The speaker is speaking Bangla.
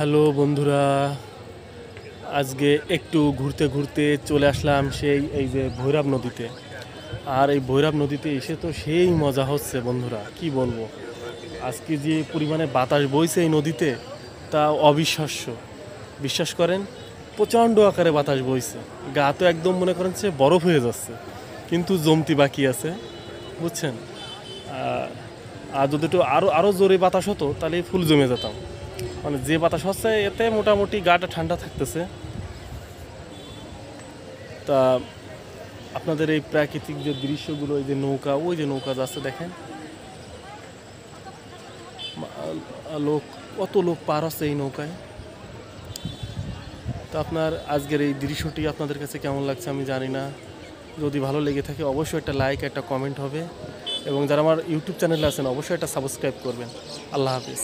হ্যালো বন্ধুরা, আজকে একটু ঘুরতে ঘুরতে চলে আসলাম এই যে ভৈরব নদীতে। আর এই ভৈরব নদীতে এসে তো সেই মজা হচ্ছে বন্ধুরা, কি বলবো। আজকে যে পরিমাণে বাতাস বইছে এই নদীতে, তা অবিশ্বাস্য। বিশ্বাস করেন, প্রচণ্ড আকারে বাতাস বইছে। গা তো একদম মনে করেন যে বরফ হয়ে যাচ্ছে, কিন্তু জমতি বাকি আছে, বুঝছেন। আর যদি একটু আরও আরও জোরে বাতাস হতো তাহলে ফুল জমে যেতাম। মানে যে বাতাস হচ্ছে এতে মোটামুটি গাটা ঠান্ডা থাকতেছে। তা আপনাদের এই প্রাকৃতিক যে দৃশ্যগুলো, এই যে নৌকা, ওই যে নৌকা যাচ্ছে দেখেন, লোক, কত লোক পার হচ্ছে এই নৌকায়। তো আপনার আজকের এই দৃশ্যটি আপনাদের কাছে কেমন লাগছে আমি জানি না। যদি ভালো লেগে থাকে অবশ্যই একটা লাইক, একটা কমেন্ট হবে, এবং যারা আমার ইউটিউব চ্যানেলে আছেন অবশ্যই একটা সাবস্ক্রাইব করবেন। আল্লাহ হাফিজ।